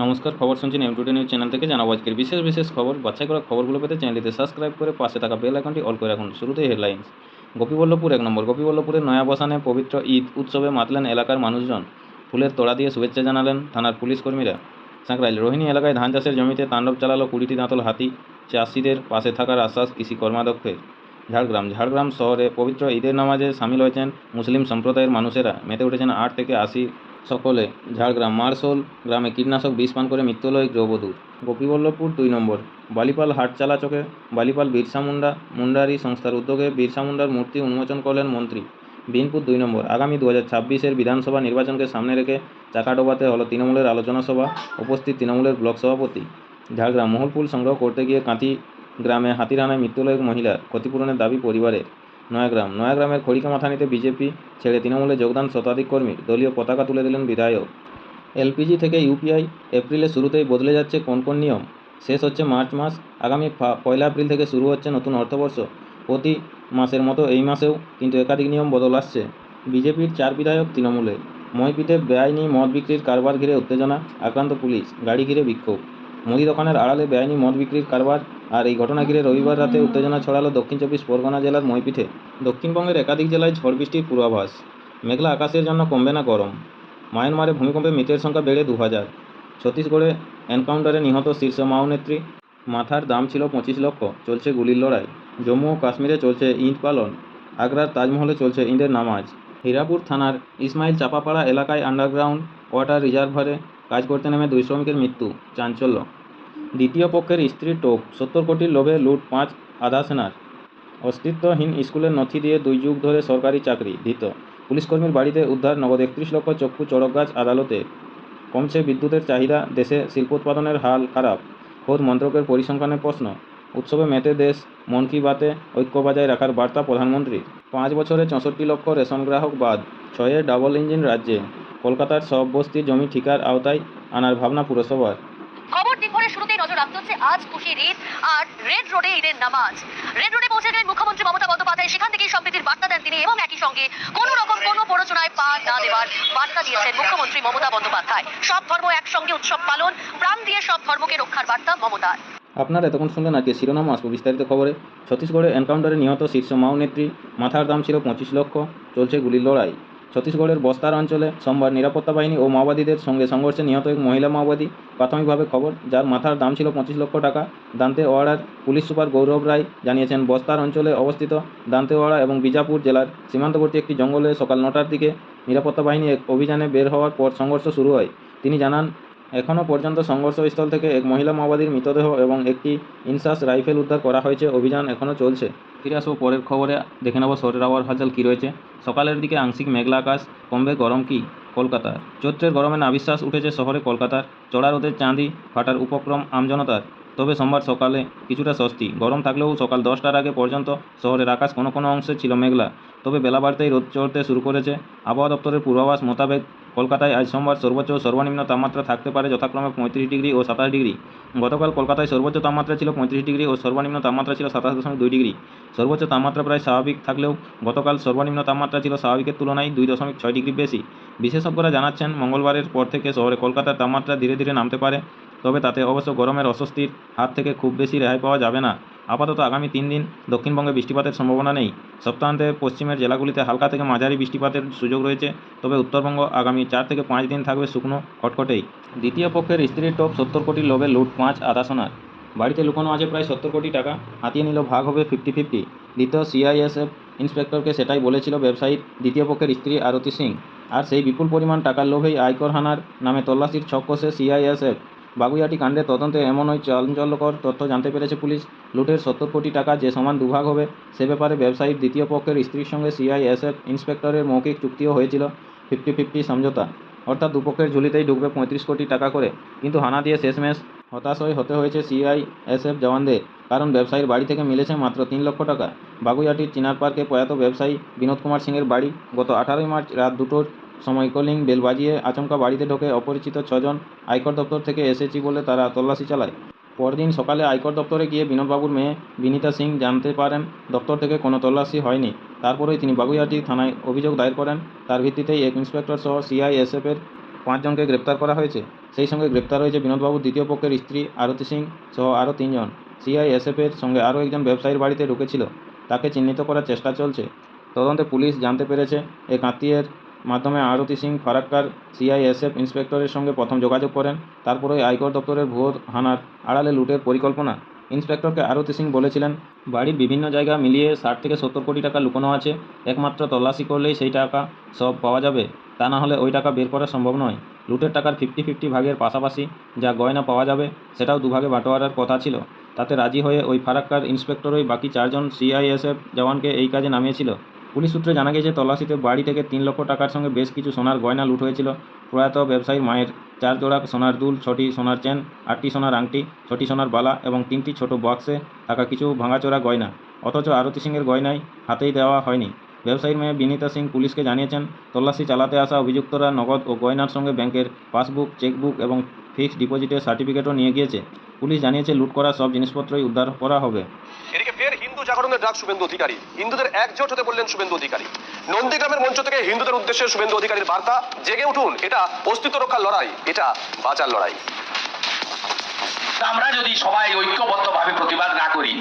নমস্কার, খবর শুনছেন M2 নিউজ চ্যানেল থেকে। জানাবো আজকের বিশেষ খবর। বাছাই করা খবরগুলো পেতে চ্যানেলটিতে সাবস্ক্রাইব করে পাশে থাকা বেল আইকনটি অল করে রাখুন। শুরুতেই হেডলাইন্স। গোপীবল্লভপুর 1 নম্বর। গোপীবল্লভপুরের নয়াবসানে পবিত্র ঈদ উৎসবে মাতলেন এলাকার মানুষজন। ফুলের তোড়া দিয়ে শুভেচ্ছা জানালেন থানার পুলিশ কর্মীরা। সাঁকরাইল রোহিণী এলাকায় ধান চাষের জমিতে তাণ্ডব চালালো 20টি দাঁতল হাতি। চাষিদের পাশে থাকার আশ্বাস কৃষি কর্মাধ্যক্ষের। ঝাড়গ্রাম শহরে পবিত্র ঈদের নামাজে সামিল হয়েছেন মুসলিম সম্প্রদায়ের মানুষেরা। মেতে উঠেছেন 8 থেকে 80 সকলে। ঝাড়গ্রাম মারসোল গ্রামে কীটনাশক বিষ পান করে মৃত্যু হল এক গৃহবধূর। গোপীবল্লভপুর 2 নম্বর। বালিপাল হাটচালা চকে বালিপাল বিরসা মুন্ডা মুন্ডারি সংস্থার উদ্যোগে বিরসা মুন্ডার মূর্তি উন্মোচন করলেন মন্ত্রী। বিনপুর 2 নম্বর। আগামী 2026-এর বিধানসভা নির্বাচনকে সামনে রেখে চাকাডোবাতে হলো তৃণমূলের আলোচনা সভা। উপস্থিত তৃণমূলের ব্লক সভাপতি। ঝাড়গ্রাম মহলফুল সংগ্রহ করতে গিয়ে কাঁথি গ্রামে হাতির হানায় মৃত্যু হল এক মহিলার। ক্ষতিপূরণের দাবি পরিবারের। নয়াগ্রামের খড়িকামাথানিতে বিজেপি ছেড়ে তৃণমূলে যোগদান শতাধিক কর্মীর। দলীয় পতাকা তুলে দিলেন বিধায়ক। এলপিজি থেকে ইউপিআই এপ্রিলের শুরুতেই বদলে যাচ্ছে কোন কোন নিয়ম। শেষ হচ্ছে মার্চ মাস। আগামী 1 এপ্রিল থেকে শুরু হচ্ছে নতুন অর্থবর্ষ। প্রতি মাসের মতো এই মাসেও কিন্তু একাধিক নিয়ম বদল আসছে। বিজেপির 4 বিধায়ক তৃণমূলে। মইপিতে বেআইনি মদ বিক্রির কারবার ঘিরে উত্তেজনা, আক্রান্ত পুলিশ, গাড়ি ঘিরে বিক্ষোভ। মুদি দোকানের আড়ালে বেআইনি মদ বিক্রির কারবার, আর এই ঘটনা ঘিরে রবিবার রাতে উত্তেজনা ছড়ালো দক্ষিণ 24 পরগনা জেলার মইপিঠে। দক্ষিণবঙ্গের একাধিক জেলায় ঝড় বৃষ্টির পূর্বাভাস। মেঘলা আকাশের জন্য কমবে না গরম। মায়ানমারে ভূমিকম্পে মৃতের সংখ্যা বেড়ে 2000। ছত্তিশগড়ে এনকাউন্টারে নিহত শীর্ষ মাও নেত্রী। মাথার দাম ছিল 25 লক্ষ। চলছে গুলির লড়াই। জম্মু ও কাশ্মীরে চলছে ঈদ পালন। আগ্রার তাজমহলে চলছে ঈদের নামাজ। হীরাপুর থানার ইসমাইল চাপাপাড়া এলাকায় আন্ডারগ্রাউন্ড ওয়াটার রিজার্ভারে কাজ করতে নেমে 2 শ্রমিকের মৃত্যু। চাঞ্চল্য। দ্বিতীয় পক্ষের স্ত্রীর টোপ। 70 কোটির লোভে লুট 5 আধা সেনার। অস্তিত্বহীন স্কুলের নথি দিয়ে 2 যুগ ধরে সরকারি চাকরি ধৃত। পুলিশকর্মীর বাড়িতে উদ্ধার নগদ 31 লক্ষ। চক্ষু চড়ক গাছ আদালতে। কমছে বিদ্যুতের চাহিদা। দেশে শিল্পোৎপাদনের হাল খারাপ। খোদ মন্ত্রকের পরিসংখ্যানের প্রশ্ন। উৎসবে মেতে দেশ। মন কি বাতে ঐক্য বজায় রাখার বার্তা প্রধানমন্ত্রীর। 5 বছরে 64 লক্ষ রেশন গ্রাহক বাদ। 6-এর ডাবল ইঞ্জিন রাজ্যে। কলকাতার সব বস্তির জমি ঠিকার আওতায় আনার ভাবনা পুরসভার। খবর দিনভরের শুরুতেই নজর রাখতে হচ্ছে আজ খুশির ঈদ আর রেড রোডে ঈদের নামাজ। রেড রোডে পৌঁছে গেলেন মুখ্যমন্ত্রী মমতা বন্দ্যোপাধ্যায়। সেখান থেকেই সম্প্রীতির বার্তা দেন তিনি এবং একই সঙ্গে কোনো রকম কোনো প্ররোচনায় পা না দেওয়ার বার্তা দিয়েছেন মুখ্যমন্ত্রী মমতা বন্দ্যোপাধ্যায়। সব ধর্ম একসঙ্গে উৎসব পালন, প্রাণ দিয়ে সব ধর্মকে রক্ষার বার্তা মমতার। আপনারা এতক্ষণ শুনলেন আজকে শিরোনাম। আসবো বিস্তারিত খবরে। ছত্তিশগড়ে এনকাউন্টারে নিহত শীর্ষ মাও নেত্রী। মাথার দাম ছিল 25 লক্ষ। চলছে গুলির লড়াই। ছত্তিশগড়ের বস্তার অঞ্চলে সোমবার নিরাপত্তা বাহিনী ও মাওবাদীদের সঙ্গে সংঘর্ষে নিহত এক মহিলা মাওবাদী। প্রাথমিকভাবে খবর, যার মাথার দাম ছিল 25 লক্ষ টাকা। দান্তেওয়াড়ার পুলিশ সুপার গৌরব রায় জানিয়েছেন, বস্তার অঞ্চলে অবস্থিত দান্তেওয়াড়া এবং বিজাপুর জেলার সীমান্তবর্তী একটি জঙ্গলে সকাল 9টার দিকে নিরাপত্তা বাহিনী এক অভিযানে বের হওয়ার পর সংঘর্ষ শুরু হয়। তিনি জানান, এখনও পর্যন্ত সংঘর্ষস্থল থেকে এক মহিলা মাওবাদীর মৃতদেহ এবং একটি ইনসাস রাইফেল উদ্ধার করা হয়েছে। অভিযান এখনও চলছে। ফিরে আসবো পরের খবরে। দেখে নেব শহরের আবহাওয়ার হালচাল কী রয়েছে। সকালের দিকে আংশিক মেঘলা আকাশ। কমবে গরম কি কলকাতার। চৈত্রের গরমে নাভিশ্বাস উঠেছে শহরে কলকাতার। চড়া রোদের চাঁদি ফাটার উপক্রম আমজনতার। তবে সোমবার সকালে কিছুটা স্বস্তি। গরম থাকলেও সকাল 10টার আগে পর্যন্ত শহরের আকাশ কোনো কোনো অংশে ছিল মেঘলা। তবে বেলা বাড়তেই রোদ চড়তে শুরু করেছে। আবহাওয়া দপ্তরের পূর্বাভাস মোতাবেক কলকাতায় আজ সোমবার সর্বোচ্চ ও সর্বনিম্ন তাপমাত্রা থাকতে পারে যথাক্রমে 35 ডিগ্রি ও 27 ডিগ্রি। গতকাল কলকাতায় সর্বোচ্চ তাপমাত্রা ছিল 35 ডিগ্রি ও সর্বনিম্ন তাপমাত্রা ছিল 27.2 ডিগ্রি। সর্বোচ্চ তাপমাত্রা প্রায় স্বাভাবিক থাকলেও গতকাল সর্বনিম্ন তাপমাত্রা ছিল স্বাভাবিকের তুলনায় 2.6 ডিগ্রি বেশি। বিশেষজ্ঞরা জানাচ্ছেন, মঙ্গলবারের পর থেকে শহরে কলকাতার তাপমাত্রা ধীরে ধীরে নামতে পারে। তবে তাতে অবশ্য গরমের অস্বস্তির হাত থেকে খুব বেশি রেহাই পাওয়া যাবে না। আপাতত আগামী 3 দিন দক্ষিণবঙ্গে বৃষ্টিপাতের সম্ভাবনা নেই। সপ্তাহান্তে পশ্চিমের জেলাগুলিতে হালকা থেকে মাঝারি বৃষ্টিপাতের সুযোগ রয়েছে। তবে উত্তরবঙ্গ আগামী 4 থেকে 5 দিন থাকবে শুকনো খটখটেই। দ্বিতীয় পক্ষের স্ত্রীর টোপ। 70 কোটির লোভে লুট 5 আধা সোনার। বাড়িতে লুকানো আছে প্রায় 70 কোটি টাকা। হাতিয়ে নিল, ভাগ হবে 50-50। দ্বিতীয় সিআইএসএফ ইন্সপেক্টরকে সেটাই বলেছিল ব্যবসায়ীর দ্বিতীয় পক্ষের স্ত্রী আরতি সিং। আর সেই বিপুল পরিমাণ টাকার লোভেই আয়কর হানার নামে তল্লাশির ছক কষে সিআইএসএফ। বাগুইআটি কাণ্ডের তদন্তে এমন ওই চাঞ্চল্যকর তথ্য জানতে পেরেছে পুলিশ। লুটের 70 কোটি টাকা যে সমান দুভাগ হবে, সে ব্যাপারে ব্যবসায়ীর দ্বিতীয় পক্ষের স্ত্রীর সঙ্গে সিআইএসএফ ইন্সপেক্টরের মৌখিক চুক্তিও হয়েছিল। 50-50 সমঝোতা, অর্থাৎ দুপক্ষের ঝুলিতেই ঢুকবে 35 কোটি টাকা করে। কিন্তু হানা দিয়ে শেষমেশ হতাশই হতে হয়েছে সিআইএসএফ জওয়ানদের। কারণ ব্যবসায়ীর বাড়ি থেকে মিলেছে মাত্র 3 লক্ষ টাকা। বাগুইআটির চিনার পার্কে প্রয়াত ব্যবসায়ী বিনোদ কুমার সিংয়ের বাড়ি। গত 18 মার্চ রাত 2টোর সময় কলিং বেল বাজিয়ে আচমকা বাড়িতে ঢোকে অপরিচিত 6 জন। আয়কর দপ্তর থেকে এসেছি বলে তারা তল্লাশি চালায়। পরদিন সকালে আয়কর দপ্তরে গিয়ে বিনোদবাবুর মেয়ে বিনীতা সিং জানতে পারেন দপ্তর থেকে কোনো তল্লাশি হয়নি। তারপরেই তিনি বাগুইআটি থানায় অভিযোগ দায়ের করেন। তার ভিত্তিতেই এক ইন্সপেক্টর সহ সিআইএসএফের 5 জনকে গ্রেপ্তার করা হয়েছে। সেই সঙ্গে গ্রেপ্তার হয়েছে বিনোদবাবুর দ্বিতীয় পক্ষের স্ত্রী আরতি সিং সহ আরও 3 জন। সিআইএসএফের সঙ্গে আরও একজন ব্যবসায়ীর বাড়িতে ঢুকেছিল, তাকে চিহ্নিত করার চেষ্টা চলছে। তদন্তে পুলিশ জানতে পেরেছে এক আত্মীয়ের মাধ্যমে আরতি সিং ফারাক্কার সিআইএসএফ ইন্সপেক্টরের সঙ্গে প্রথম যোগাযোগ করেন। তারপরে আয়কর দপ্তরের ভুয়ো হানার আড়ালে লুটের পরিকল্পনা। ইন্সপেক্টরকে আরতি সিং বলেছিলেন, বাড়ির বিভিন্ন জায়গা মিলিয়ে 60 থেকে 70 কোটি টাকা লুকোনো আছে, একমাত্র তল্লাশি করলেই সেই টাকা সব পাওয়া যাবে, তা না হলে ওই টাকা বের করা সম্ভব নয়। লুটের টাকার 50-50 ভাগের পাশাপাশি যা গয়না পাওয়া যাবে সেটাও দুভাগে বাটোয়ারার কথা ছিল। তাতে রাজি হয়ে ওই ফারাক্কার ইন্সপেক্টরই বাকি 4 জন সিআইএসএফ জওয়ানকে এই কাজে নামিয়েছিল। পুলিশ সূত্রে জানা গেছে, তল্লাশিতে বাড়ি থেকে 3 লক্ষ টাকার সঙ্গে বেশ কিছু সোনার গয়না লুট হয়েছিল। প্রয়াত ব্যবসায়ীর মায়ের 4 জোড়া সোনার দুল, 6টি সোনার চেন, 8টি সোনার আংটি, 6টি সোনার বালা এবং 3টি ছোট বক্সে থাকা কিছু ভাঙাচোরা গয়না। অথচ আরতি সিংয়ের গয়নাই হাতেই দেওয়া হয়নি। ব্যবসায়ীর মেয়ে বিনীতা সিং পুলিশকে জানিয়েছেন, তল্লাশি চালাতে আসা অভিযুক্তরা নগদ ও গয়নার সঙ্গে ব্যাংকের পাসবুক, চেকবুক এবং ফিক্সড ডিপোজিটের সার্টিফিকেটও নিয়ে গিয়েছে। পুলিশ জানিয়েছে, লুট করা সব জিনিসপত্রই উদ্ধার করা হবে। এদিকে ফের হিন্দু জাগরণের ডাক শুভেন্দু অধিকারী। হিন্দুদের একজোট হতে বললেন শুভেন্দু অধিকারী। নন্দীগ্রামের মঞ্চ থেকে হিন্দুদের উদ্দেশ্যে শুভেন্দু অধিকারীর বার্তা, জেগে উঠুন, এটা অস্তিত্ব রক্ষার লড়াই, এটা বাঁচার লড়াই। আমরা যদি সবাই ঐক্যবদ্ধভাবে প্রতিবাদ না করি,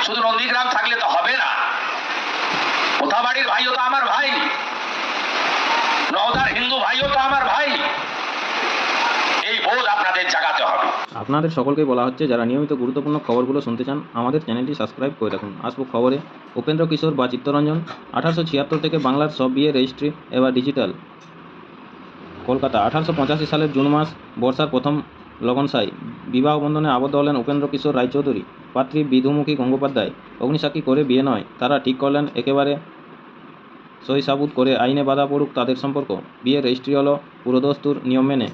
শুধু নন্দীগ্রাম থাকলে তো হবে না। কোথাবাড়ির ভাইও তো আমার ভাই, নওদার হিন্দু ভাইও তো আমার ভাই। এই বোধ আপনাদের জাগাতে হবে। আপনাদের সকলকেই বলা হচ্ছে, যারা নিয়মিত গুরুত্বপূর্ণ খবরগুলো শুনতে চান আমাদের চ্যানেলটি সাবস্ক্রাইব করে রাখুন। আসবো খবরে। উপেন্দ্র কিশোর বা চিত্তরঞ্জন 1876 থেকে বাংলার সব বিয়ে রেজিস্ট্রি এবার ডিজিটাল। কলকাতা 1885 সালের জুন মাস, বর্ষার প্রথম লগনসাই বিবাহ বন্ধনে আবদ্ধ হলেন উপেন্দ্র কিশোর রায়চৌধুরী, পাত্রী বিধুমুখী গঙ্গোপাধ্যায়। অগ্নিসাক্ষী করে বিয়ে নয়, তারা ঠিক করলেন একেবারে সই সাবুত করে আইনে বাধা পড়ুক তাদের সম্পর্ক। বিয়ের রেজিস্ট্রি হলো পুরোদস্তুর নিয়ম মেনে।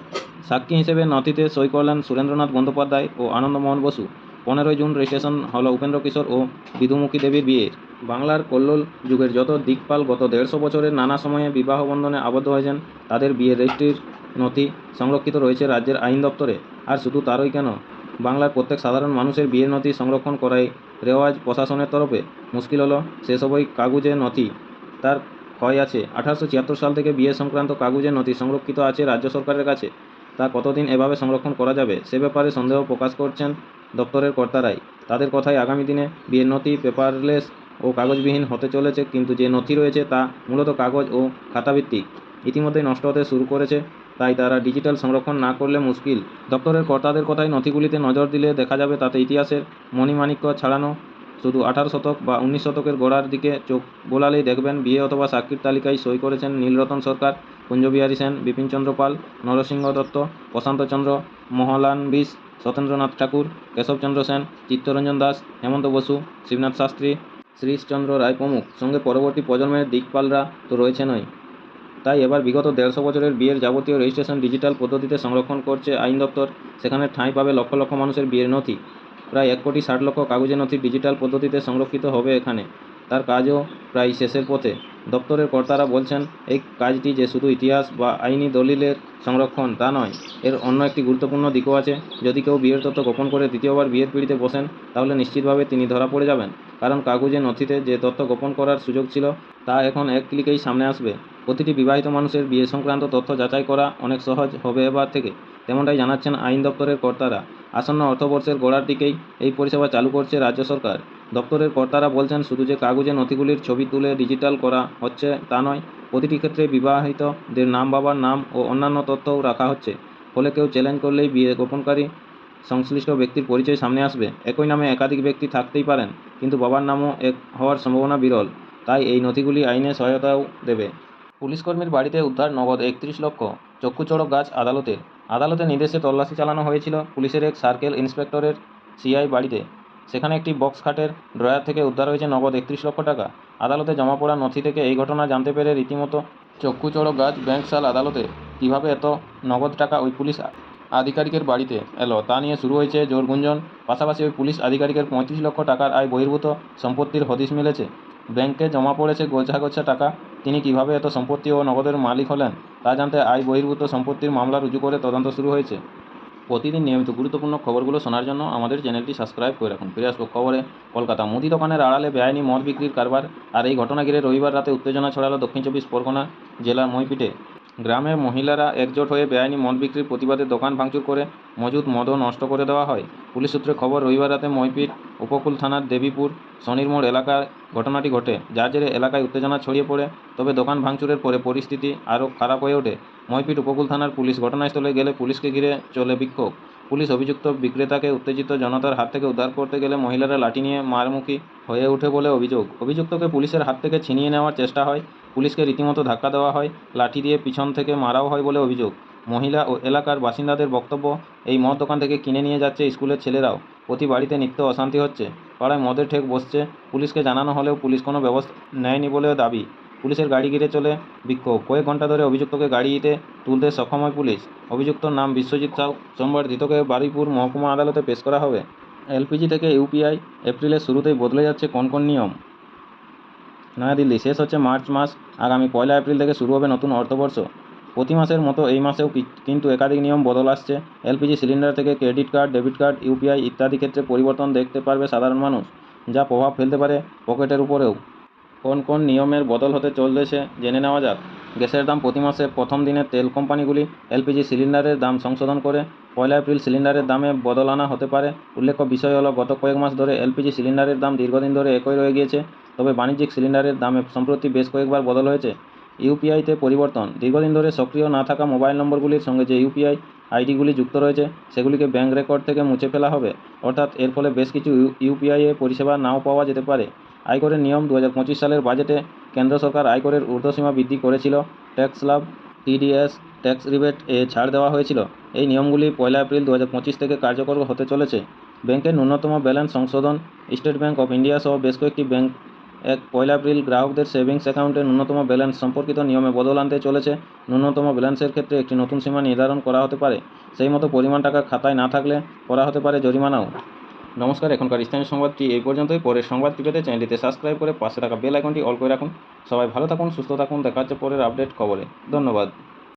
সাক্ষী হিসেবে নথিতে সই করলেন সুরেন্দ্রনাথ বন্দ্যোপাধ্যায় ও আনন্দমোহন বসু। 15 জুন রেজিস্ট্রেশন হলো উপেন্দ্র কিশোর ও বিধুমুখী দেবীর বিয়ের। বাংলার কল্লোল যুগের যত দিকপাল গত 150 বছরের নানা সময়ে বিবাহ বন্ধনে আবদ্ধ হয়েছেন, তাদের বিয়ের রেজিস্ট্রির নথি সংরক্ষিত রয়েছে রাজ্যের আইন দপ্তরে। আর শুধু তারই কেন, বাংলার প্রত্যেক সাধারণ মানুষের বিয়ের নথি সংরক্ষণ করাই রেওয়াজ প্রশাসনের তরফে। মুশকিল হলো, সেসবই কাগুজে নথি, তার ক্ষয় আছে। 1876 সাল থেকে বিয়ে সংক্রান্ত কাগুজের নথি সংরক্ষিত আছে রাজ্য সরকারের কাছে। তা কতদিন এভাবে সংরক্ষণ করা যাবে, সে ব্যাপারে সন্দেহ প্রকাশ করছেন দপ্তরের কর্তারাই। তাদের কথায় আগামী দিনে বিয়ের নথি পেপারলেস ও কাগজবিহীন হতে চলেছে, কিন্তু যে নথি রয়েছে তা মূলত কাগজ ও খাতাভিত্তিক। ইতিমধ্যেই নষ্ট হতে শুরু করেছে, তাই তারা ডিজিটাল সংরক্ষণ না করলে মুশকিল। দপ্তরের কর্তাদের কথায় নথিগুলিতে নজর দিলে দেখা যাবে তাতে ইতিহাসের মণিমাণিক্য ছাড়ানো। শুধু 18 শতক বা 19 শতকের গোড়ার দিকে চোখ বোলালেই দেখবেন বিয়ে অথবা সাক্ষীর তালিকায় সই করেছেন নীলরতন সরকার, কুঞ্জবিহারী সেন, বিপিনচন্দ্র পাল, নরসিংহ দত্ত, প্রশান্তচন্দ্র মহলানবিশ, সত্যেন্দ্রনাথ ঠাকুর, কেশবচন্দ্র সেন, চিত্তরঞ্জন দাস, হেমন্ত বসু, শিবনাথ শাস্ত্রী, শ্রীশচন্দ্র রায় প্রমুখ। সঙ্গে পরবর্তী প্রজন্মের দিকপালরা তো রয়েছেনই। তাই এবার বিগত 150 বছরের বিয়ের যাবতীয় রেজিস্ট্রেশন ডিজিটাল পদ্ধতিতে সংরক্ষণ করছে আইন দপ্তর। সেখানে ঠাঁই পাবে লক্ষ লক্ষ মানুষের বিয়ের নথি। প্রায় 1,60,00,000 কাগজের নথি ডিজিটাল পদ্ধতিতে সংরক্ষিত হবে এখানে। তার কাজও প্রায় শেষের পথে। দপ্তরের কর্তারা বলছেন, এই কাজটি যে শুধু ইতিহাস বা আইনি দলিলের সংরক্ষণ তা নয়, এর অন্য একটি গুরুত্বপূর্ণ দিকও আছে। যদি কেউ বিয়ের তথ্য গোপন করে দ্বিতীয়বার বিয়ের পিঁড়িতে বসেন, তাহলে নিশ্চিতভাবে তিনি ধরা পড়ে যাবেন। কারণ কাগজের নথিতে যে তথ্য গোপন করার সুযোগ ছিল, তা এখন এক ক্লিকেই সামনে আসবে। প্রতিটি বিবাহিত মানুষের বিয়ে সংক্রান্ত তথ্য যাচাই করা অনেক সহজ হবে এবার থেকে, তেমনটাই জানাচ্ছেন আইন দপ্তরের কর্তারা। আসন্ন অর্থবর্ষের গোড়ার দিকেই এই পরিষেবা চালু করছে রাজ্য সরকার। দপ্তরের কর্তারা বলছেন, শুধু যে কাগজে নথিগুলির ছবি তুলে ডিজিটাল করা হচ্ছে তা নয়, প্রতিটি ক্ষেত্রে বিবাহিতদের নাম, বাবার নাম ও অন্যান্য তথ্যও রাখা হচ্ছে। ফলে কেউ চ্যালেঞ্জ করলেই বিয়ে গোপনকারী সংশ্লিষ্ট ব্যক্তির পরিচয় সামনে আসবে। একই নামে একাধিক ব্যক্তি থাকতেই পারেন, কিন্তু বাবার নামও এক হওয়ার সম্ভাবনা বিরল। তাই এই নথিগুলি আইনে সহায়তাও দেবে। পুলিশকর্মীর বাড়িতে উদ্ধার নগদ 31 লক্ষ। চক্ষুচড়ক গাছ আদালতের নির্দেশে তল্লাশি চালানো হয়েছিল পুলিশের এক সার্কেল ইন্সপেক্টরের সিআই বাড়িতে। সেখানে একটি বক্স খাটের ড্রয়ার থেকে উদ্ধার হয়েছে নগদ 31 লক্ষ টাকা। আদালতে জমা পড়া নথি থেকে এই ঘটনা জানতে পেরে রীতিমতো চক্ষুচড়ক গাছ। ব্যাংকশাল আদালতে কীভাবে এত নগদ টাকা ওই পুলিশ আধিকারিকের বাড়িতে এলো, তা নিয়ে শুরু হয়েছে জোর গুঞ্জন। পাশাপাশি ওই পুলিশ আধিকারিকের 35 লক্ষ টাকার আয় বহির্ভূত সম্পত্তির হদিশ মিলেছে। ব্যাংকে জমা পড়েছে গোছা গোছা টাকা। তিনি কিভাবে এত সম্পত্তি ও নগদের মালিক হলেন, তা জানতে আয় বহির্ভূত সম্পত্তির মামলা রুজু করে তদন্ত শুরু হয়েছে। প্রতিদিন নিয়মিত গুরুত্বপূর্ণ খবরগুলো শোনার জন্য আমাদের চ্যানেলটি সাবস্ক্রাইব করে রাখুন। ফিরে আসবো খবরে। কলকাতা মুদি দোকানের আড়ালে বেআইনি মদ বিক্রির কারবার। আর এই ঘটনা ঘিরে রবিবার রাতে উত্তেজনা ছড়ালো দক্ষিণ 24 পরগনা জেলার মইপিটে। গ্রামের মহিলারা একজোট হয়ে বেআইনি মদ বিক্রির প্রতিবাদে দোকান ভাঙচুর করে মজুদ মদও নষ্ট করে দেওয়া হয়। পুলিশ সূত্রে খবর, রবিবার রাতে মইপিট উপকূল থানার দেবীপুর শনির মোড় এলাকার ঘটনাটি ঘটে, যার জেরে এলাকায় উত্তেজনা ছড়িয়ে পড়ে। তবে দোকান ভাঙচুরের পরে পরিস্থিতি আরও খারাপ হয়ে ওঠে। মইপিট উপকূল থানার পুলিশ ঘটনাস্থলে গেলে পুলিশকে ঘিরে চলে বিক্ষোভ। পুলিশ অভিযুক্ত বিক্রেতাকে উত্তেজিত জনতার হাত থেকে উদ্ধার করতে গেলে মহিলারা লাঠি নিয়ে মারমুখী হয়ে ওঠে বলে অভিযোগ। অভিযুক্তকে পুলিশের হাত থেকে ছিনিয়ে নেওয়ার চেষ্টা হয়। পুলিশকে রীতিমতো ধাক্কা দেওয়া হয়, লাঠি দিয়ে পিছন থেকে মারাও হয় বলে অভিযোগ। মহিলা ও এলাকার বাসিন্দাদের বক্তব্য, এই মদ দোকান থেকে কিনে নিয়ে যাচ্ছে স্কুলের ছেলেরাও, প্রতি বাড়িতে নিত্য অশান্তি হচ্ছে, পাড়ায় মদের ঠেক বসছে। পুলিশকে জানানো হলেও পুলিশ কোনো ব্যবস্থা নেয়নি বলেও দাবি। পুলিশের গাড়ি ঘিরে চলে বিক্ষোভ। কয়েক ঘন্টা ধরে অভিযুক্তকে গাড়িতে তুলতে সক্ষম হয় পুলিশ। অভিযুক্তর নাম বিশ্বজিৎ সাউ। সোমবার ধৃতকে বারুইপুর মহকুমা আদালতে পেশ করা হবে। এলপিজি থেকে ইউপিআই, এপ্রিলের শুরুতেই বদলে যাচ্ছে কোন কোন নিয়ম। নয়াদিল্লি, শেষ হচ্ছে মার্চ মাস, আগামী 1 এপ্রিল থেকে শুরু হবে নতুন অর্থবর্ষ। প্রতি মাসের মতো এই মাসেও কিন্তু একাধিক নিয়ম বদল আসছে। এলপিজি সিলিন্ডার থেকে credit card, debit card, UPI ইত্যাদি ক্ষেত্রে পরিবর্তন দেখতে পারবে সাধারণ মানুষ, যা প্রভাব ফেলতে পারে পকেটের উপরেও। কোন কোন নিয়মের বদল হতে চলেছে জেনে নেওয়া যাক। গ্যাসের দাম, প্রতি মাসে প্রথম দিনে তেল কোম্পানিগুলি এলপিজি সিলিন্ডারের দাম সংশোধন করে 1 এপ্রিল সিলিন্ডারের দামে বদল আনা হতে পারে। উল্লেখ্য বিষয় হলো, গত কয়েক মাস ধরে এলপিজি সিলিন্ডারের দাম দীর্ঘদিন ধরে একই রয়ে গিয়েছে। তবে বাণিজ্যিক সিলিন্ডারের দামে সম্প্রতি বেশ কয়েকবার বদল হয়েছে। ইউপিআইতে পরিবর্তন, দীর্ঘদিন ধরে সক্রিয় না থাকা মোবাইল নম্বরগুলির সঙ্গে যে ইউপিআই আইডিগুলি যুক্ত রয়েছে, সেগুলিকে ব্যাংক রেকর্ড থেকে মুছে ফেলা হবে। অর্থাৎ এর ফলে বেশ কিছু ইউপিআইয়ে পরিষেবা নাও পাওয়া যেতে পারে। আয়করের নিয়ম, 2025 সালের বাজেটে কেন্দ্র সরকার আয়করের ঊর্ধ্বসীমা বৃদ্ধি করেছিল। ট্যাক্স লাভ, টিডিএস, ট্যাক্স রিবেট এ ছাড় দেওয়া হয়েছিল। এই নিয়মগুলি 1 এপ্রিল 2025 থেকে কার্যকর হতে চলেছে। ব্যাংকের ন্যূনতম ব্যালেন্স সংশোধন, স্টেট ব্যাংক অফ ইন্ডিয়া সহ বেশ কয়েকটি ব্যাংক 1 এপ্রিল গ্রাহকদের সেভিংস অ্যাকাউন্টে ন্যূনতম ব্যালেন্স সম্পর্কিত নিয়মে বদল আনতে চলেছে। ন্যূনতম ব্যালেন্সের ক্ষেত্রে একটি নতুন সীমা নির্ধারণ করা হতে পারে। সেই মতো পরিমাণ টাকা খাতায় না থাকলে করা হতে পারে জরিমানাও। নমস্কার, এখনকার স্থানীয় সংবাদটি এই পর্যন্তই। পরের সংবাদটি পেতে চ্যানেলটিতে সাবস্ক্রাইব করে পাশে থাকা বেল আইকনটি অল করে রাখুন। সবাই ভালো থাকুন, সুস্থ থাকুন। দেখা হচ্ছে পরের আপডেট খবরে। ধন্যবাদ।